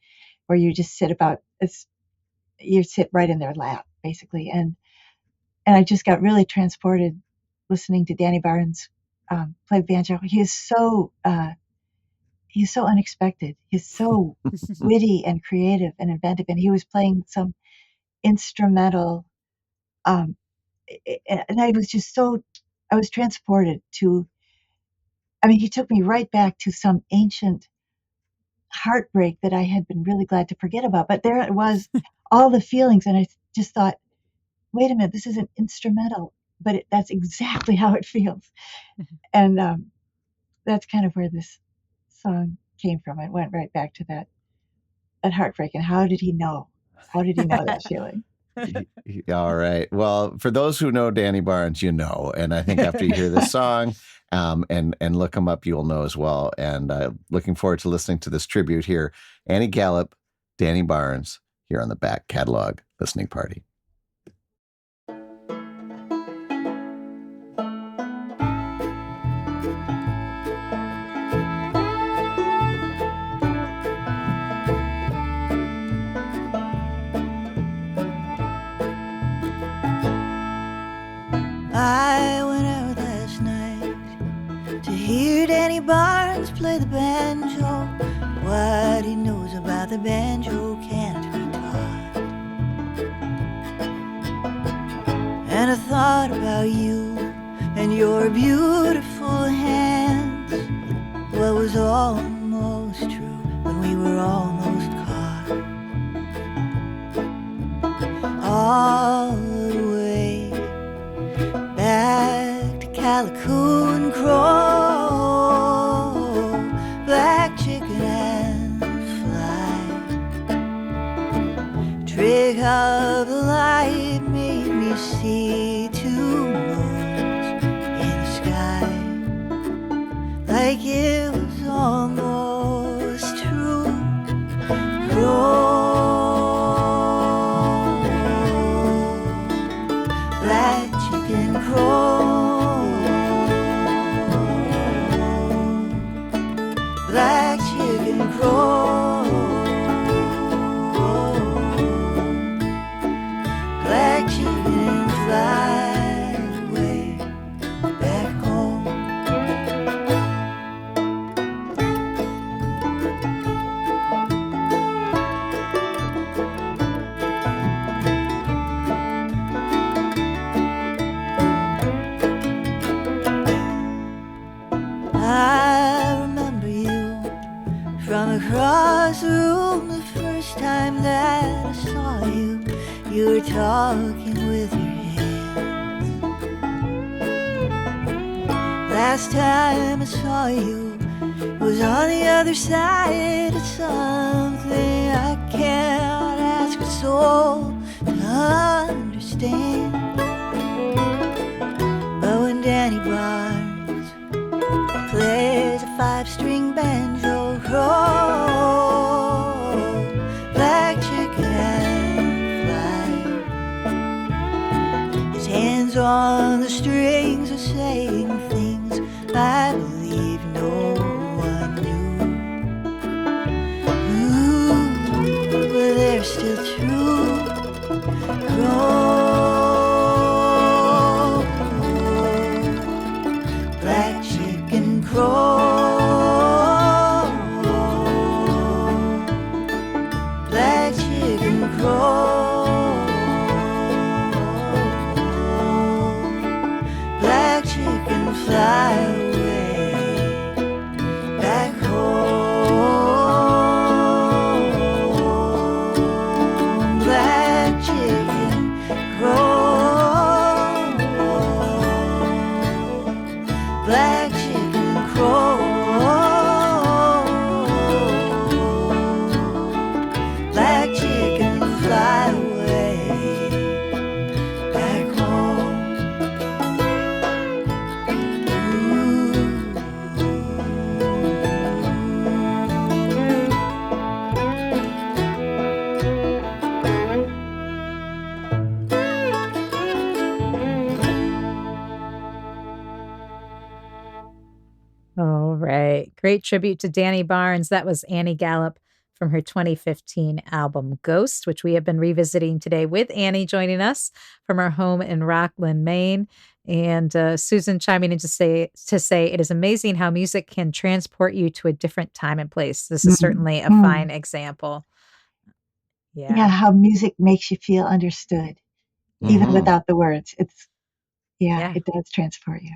where you just you sit right in their lap, basically. And I just got really transported listening to Danny Barnes play banjo. He's so unexpected. He's so witty and creative and inventive, and he was playing some instrumental. Um, and I was transported to. I mean, he took me right back to some ancient heartbreak that I had been really glad to forget about. But there it was, all the feelings, and I just thought, wait a minute, this is an instrumental, but that's exactly how it feels. And that's kind of where this song came from. It went right back to that heartbreak. And how did he know? How did he know that feeling? All right. Well, for those who know Danny Barnes, you know, and I think after you hear this song, and look him up, you'll know as well. And looking forward to listening to this tribute here. Annie Gallup, Danny Barnes, here on the Back Catalog Listening Party. I went out last night to hear Danny Barnes play the banjo. What he knows about the banjo can't be taught. And I thought about you and your beautiful hands. What was almost true when we were almost caught. All the way back to Calico and Crow, black chicken and fly. Trick of the light made me see two moons in the sky, like it was almost true. Crow, black chicken crow, black chicken crow, black chicken fly away back home. I remember you from across the room the first time that I saw you. You were talking with your hands. Last time I saw you was on the other side of something I can't ask a soul to understand. But when Danny Barnes plays a 5-string banjo, crow, black chicken and fly, his hands on the strings are saying things I believe no one knew. Ooh, but they're still true. Crow, black chicken crow, black chicken crow, black chicken fly away back home. Black chicken crow, black chicken crow, black chicken fly away back home. All right. Great tribute to Danny Barnes. That was Annie Gallup from her 2015 album Ghost, which we have been revisiting today with Annie joining us from our home in Rockland, Maine. And Susan chiming in to say it is amazing how music can transport you to a different time and place. This is certainly a fine example. Yeah, how music makes you feel understood, even without the words. It's it does transport you.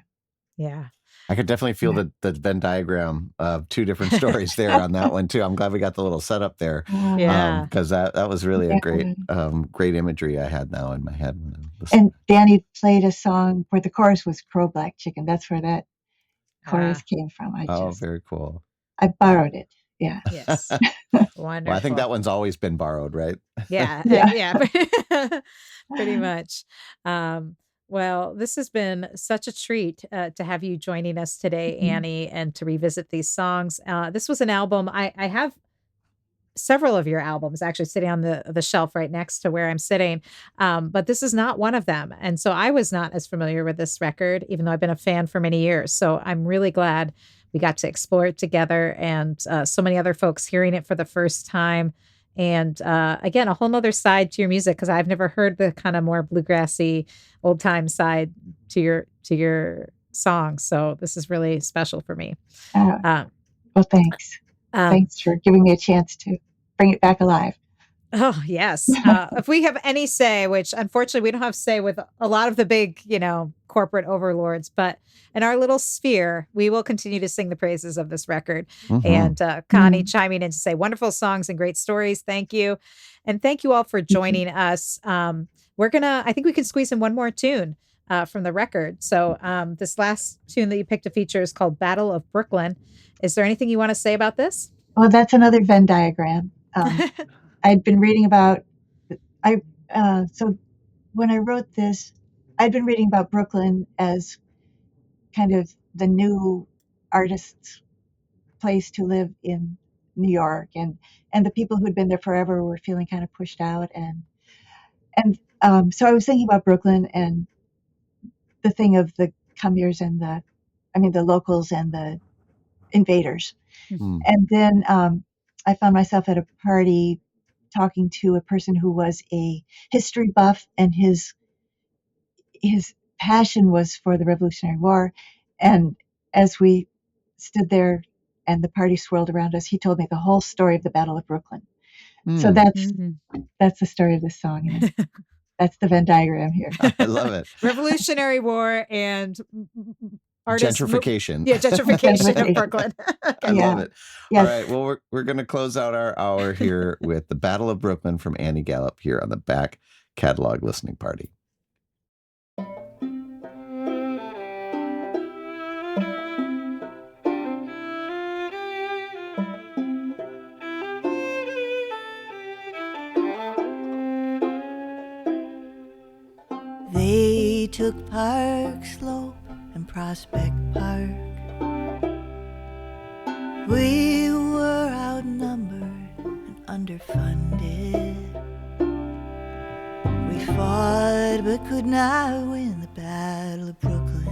Yeah. I could definitely feel the Venn diagram of two different stories there on that one too. I'm glad we got the little setup there, because that was really a great imagery I had now in my head. And Danny played a song where the chorus was Crow Black Chicken. That's where that chorus came from. Very cool. I borrowed it. Yeah. Yes. Wonderful. Well, I think that one's always been borrowed, right? Yeah. Yeah. Yeah. Pretty much. Well, this has been such a treat to have you joining us today, Mhm. Annie, and to revisit these songs. This was an album I have several of your albums actually sitting on the shelf right next to where I'm sitting. But this is not one of them. And so I was not as familiar with this record, even though I've been a fan for many years. So I'm really glad we got to explore it together and so many other folks hearing it for the first time. And again, a whole nother side to your music, because I've never heard the kind of more bluegrassy old time side to your songs. So this is really special for me. Um, Well, thanks. um, Thanks for giving me a chance to bring it back alive. Oh, yes. If we have any say, which unfortunately we don't have say with a lot of the big, corporate overlords, but in our little sphere, we will continue to sing the praises of this record. Mhm. And Connie chiming in to say wonderful songs and great stories. Thank you. And thank you all for joining us. I think we can squeeze in one more tune from the record. So this last tune that you picked to feature is called Battle of Brooklyn. Is there anything you want to say about this? Well, that's another Venn diagram. I'd been reading about, so when I wrote this, I'd been reading about Brooklyn as kind of the new artist's place to live in New York, and the people who'd been there forever were feeling kind of pushed out, and so I was thinking about Brooklyn and the thing of the comers and the locals and the invaders. Mm. And then I found myself at a party talking to a person who was a history buff, and his passion was for the Revolutionary War. And as we stood there and the party swirled around us, he told me the whole story of the Battle of Brooklyn. So that's the story of this song. And that's the Venn diagram here. I love it. Revolutionary War and Gentrification. Gentrification of Brooklyn. I love it. Yes. All right. Well, we're going to close out our hour here with the Battle of Brooklyn from Annie Gallup here on the Back Catalog Listening Party. They took Park Slope and Prospect Park. We were outnumbered and underfunded. We fought but could not win the Battle of Brooklyn.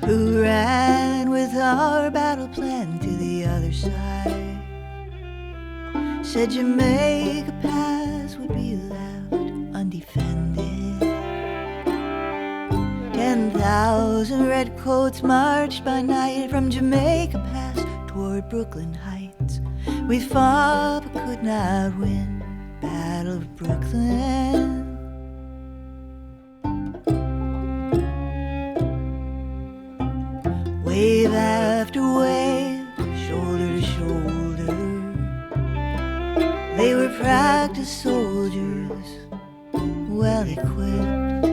Who ran with our battle plan to the other side? Said Jamaica Pass would be left undefended. 10,000 redcoats marched by night from Jamaica Pass toward Brooklyn Heights. We fought but could not win Battle of Brooklyn. Wave after wave, shoulder to shoulder, they were practiced soldiers, well equipped.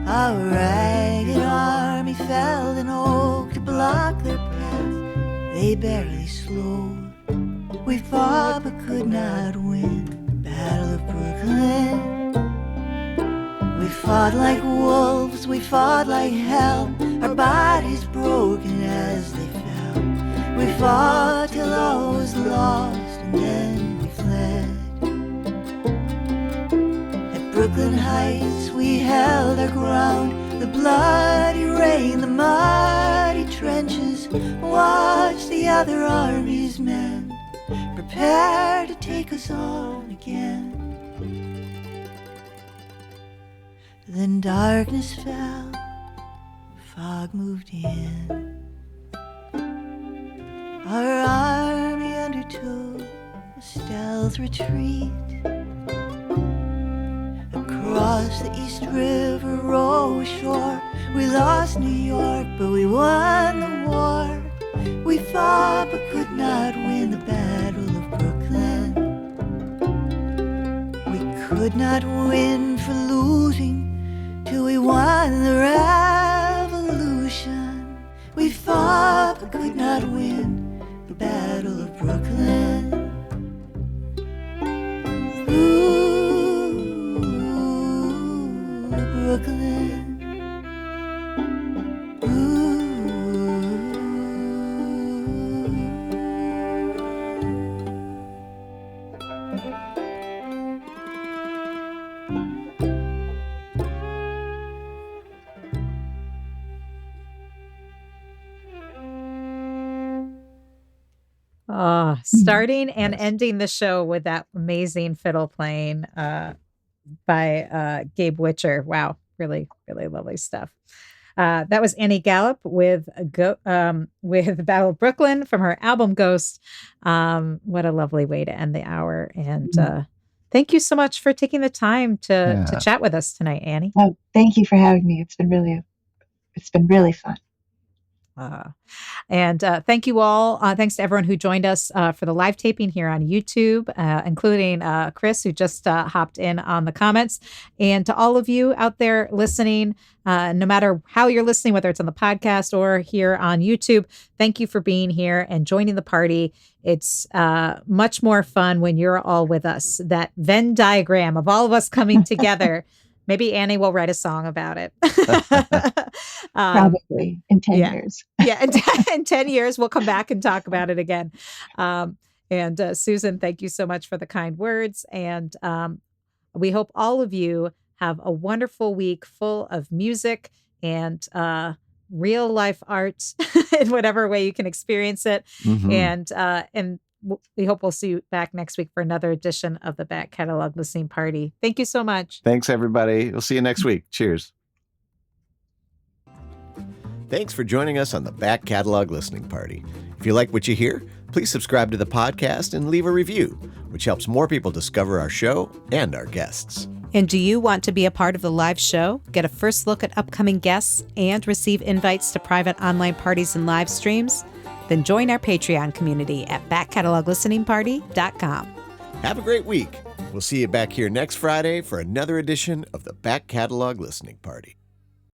Our ragged army felled an oak to block their path. They barely slowed. We fought but could not win the Battle of Brooklyn. We fought like wolves, we fought like hell. Our bodies broken as they fell. We fought till all was lost, and then we fled. At Brooklyn Heights we held our ground. The bloody rain, the muddy trenches, watched the other army's men prepare to take us on again. Then darkness fell, fog moved in. Our army undertook a stealth retreat across the East River, row ashore. We lost New York, but we won the war. We fought but could not win the Battle of Brooklyn. We could not win for losing till we won the right. not win the Battle of Brooklyn. Ooh, Brooklyn. Starting and ending the show with that amazing fiddle playing by Gabe Witcher. Wow, really, really lovely stuff. That was Annie Gallup with the Battle of Brooklyn from her album Ghost. What a lovely way to end the hour. And thank you so much for taking the time to chat with us tonight, Annie. Oh, thank you for having me. It's been really fun. And thank you all. Thanks to everyone who joined us for the live taping here on YouTube, including Chris, who just hopped in on the comments. And to all of you out there listening, no matter how you're listening, whether it's on the podcast or here on YouTube, thank you for being here and joining the party. It's much more fun when you're all with us. That Venn diagram of all of us coming together. Maybe Annie will write a song about it. Probably in 10 years. Yeah, in 10 years, we'll come back and talk about it again. And Susan, thank you so much for the kind words. And we hope all of you have a wonderful week full of music and real life art in whatever way you can experience it. Mm-hmm. And we hope we'll see you back next week for another edition of the Back Catalog Listening Party. Thank you so much. Thanks, everybody. We'll see you next week. Cheers. Thanks for joining us on the Back Catalog Listening Party. If you like what you hear, please subscribe to the podcast and leave a review, which helps more people discover our show and our guests. And do you want to be a part of the live show, get a first look at upcoming guests, and receive invites to private online parties and live streams? Then join our Patreon community at backcataloglisteningparty.com. Have a great week. We'll see you back here next Friday for another edition of the Back Catalog Listening Party.